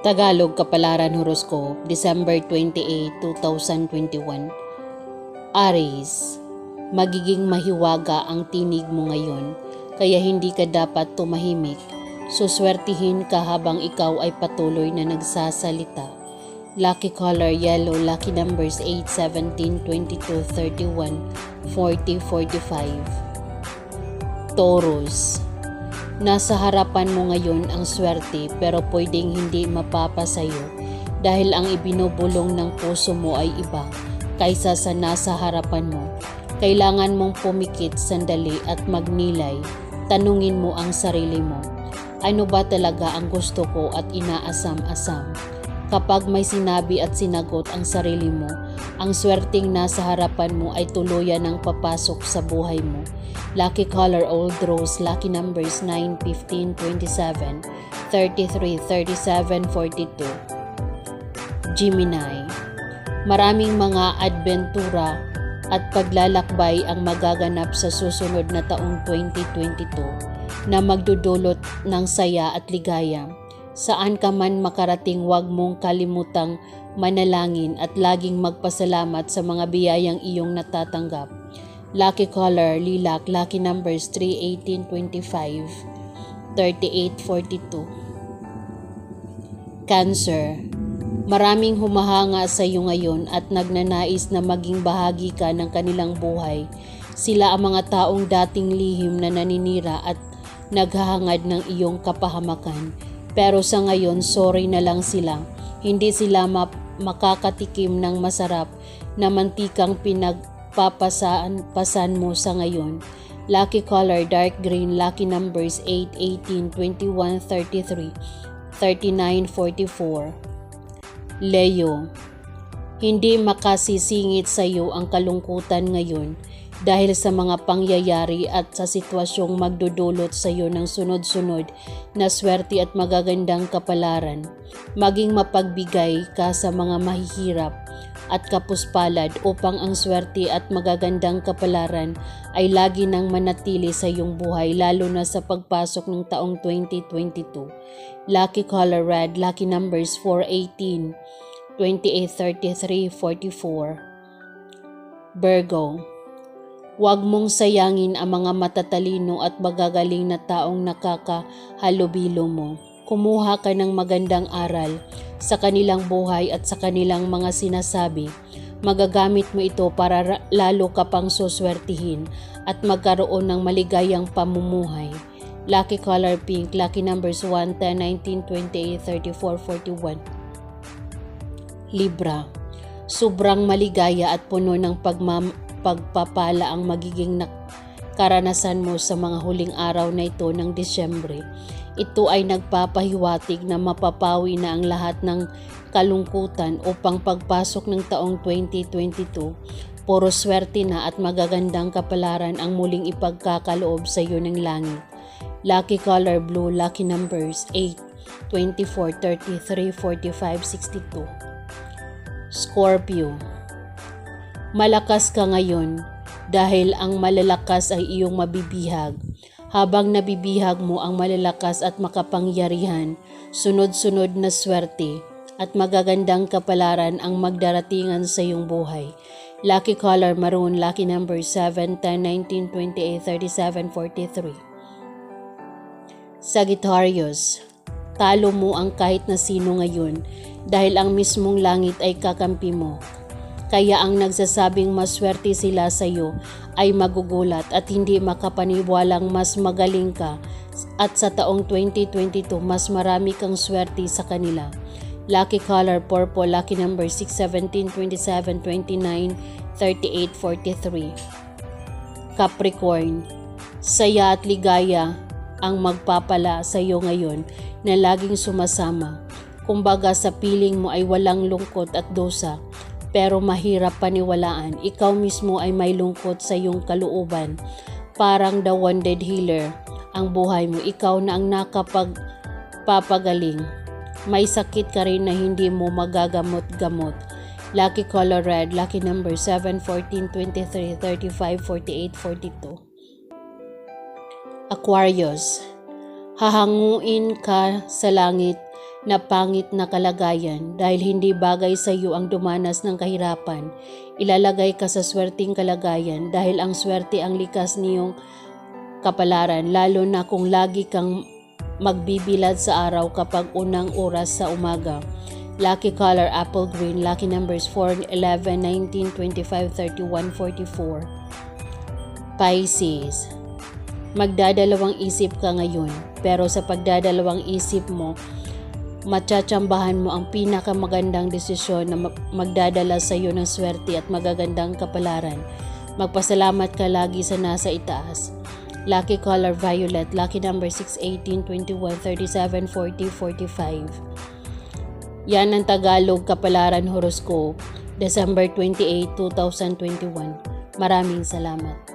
Tagalog Kapalaran Horoscope, December 28, 2021. Aries, magiging mahiwaga ang tinig mo ngayon, kaya hindi ka dapat tumahimik. Suswertihin ka habang ikaw ay patuloy na nagsasalita. Lucky color yellow, lucky numbers 8, 17, 22, 31, 40, 45. Taurus, nasa harapan mo ngayon ang swerte pero pwedeng hindi mapapasayo dahil ang ibinubulong ng puso mo ay iba kaysa sa nasa harapan mo. Kailangan mong pumikit sandali at magnilay. Tanungin mo ang sarili mo, ano ba talaga ang gusto ko at inaasam-asam? Kapag may sinabi at sinagot ang sarili mo, ang swerteng nasa harapan mo ay tuluyan ng papasok sa buhay mo. Lucky color old rose, lucky numbers 9, 15, 27, 33, 37, 42. Gemini, maraming mga adbentura at paglalakbay ang magaganap sa susunod na taong 2022 na magdudulot ng saya at ligaya. Saan ka man makarating, huwag mong kalimutang manalangin at laging magpasalamat sa mga biyayang iyong natatanggap. Lucky color lilac, lucky numbers 3, 18, 25, 38, 42. Cancer, maraming humahanga sa iyo ngayon at nagnanais na maging bahagi ka ng kanilang buhay. Sila ang mga taong dating lihim na naninira at naghahangad ng iyong kapahamakan. Pero sa ngayon, sorry na lang sila. Hindi sila makakatikim ng masarap na mantikang pinagpapasan mo sa ngayon. Lucky color dark green, lucky numbers 8, 18, 21, 33, 39, 44. Leo, hindi makasisingit sa iyo ang kalungkutan ngayon dahil sa mga pangyayari at sa sitwasyong magdudulot sa iyo ng sunod-sunod na swerte at magagandang kapalaran. Maging mapagbigay ka sa mga mahihirap at kapuspalad upang ang swerte at magagandang kapalaran ay lagi nang manatili sa iyong buhay, lalo na sa pagpasok ng taong 2022. Lucky color red, lucky numbers 4, 18, 28, 33, 44. Virgo, huwag mong sayangin ang mga matatalino at magagaling na taong nakakahalubilo mo. Kumuha ka ng magandang aral sa kanilang buhay at sa kanilang mga sinasabi. Magagamit mo ito para lalo ka pang suswertihin at magkaroon ng maligayang pamumuhay. Lucky color pink, lucky numbers 1, 10, 19, 28, 34, 41. Libra, sobrang maligaya at puno ng pagpapala ang magiging karanasan mo sa mga huling araw na ito ng Disyembre. Ito ay nagpapahiwatig na mapapawi na ang lahat ng kalungkutan upang pagpasok ng taong 2022, puro swerte na at magagandang kapalaran ang muling ipagkakaloob sa iyo ng langit. Lucky color blue, lucky numbers 8, 24, 33, 45, 62. Scorpio, malakas ka ngayon dahil ang malalakas ay iyong mabibihag. Habang nabibihag mo ang malalakas at makapangyarihan, sunod-sunod na swerte at magagandang kapalaran ang magdaratingan sa iyong buhay. Lucky color maroon, lucky number 7, 10, 19, 28, 37, 43. Sagittarius, talo mo ang kahit na sino ngayon dahil ang mismong langit ay kakampi mo. Kaya ang nagsasabing maswerte sila sa iyo ay magugulat at hindi makapaniwalang mas magaling ka at sa taong 2022 mas marami kang swerte sa kanila. Lucky color purple, lucky number 6, 17, 27, 29, 38, 43. Capricorn, saya at ligaya ang magpapala sa iyo ngayon na laging sumasama. Kumbaga sa piling mo ay walang lungkot at dosa. Pero mahirap paniwalaan, ikaw mismo ay may lungkot sa iyong kalooban. Parang the wounded healer ang buhay mo, ikaw na ang nakapagpapagaling. May sakit ka rin na hindi mo magagamot-gamot. Lucky color red, lucky number 7, 14, 23, 35, 48, 42. Aquarius, hahanguin ka sa langit na pangit na kalagayan dahil hindi bagay sa iyo ang dumanas ng kahirapan. Ilalagay ka sa swerteng kalagayan dahil ang swerte ang likas niyong kapalaran, lalo na kung lagi kang magbibilad sa araw kapag unang oras sa umaga. Lucky color apple green. Lucky numbers 4, 11, 19, 25, 31, 44. Pisces, magdadalawang isip ka ngayon, pero sa pagdadalawang isip mo, matsatsambahan mo ang pinakamagandang desisyon na magdadala sa iyo ng swerte at magagandang kapalaran. Magpasalamat ka lagi sa nasa itaas. Lucky color violet. Lucky number 6, 18, 21, 37, 40, 45. Yan ang Tagalog Kapalaran Horoscope, December 28, 2021. Maraming salamat.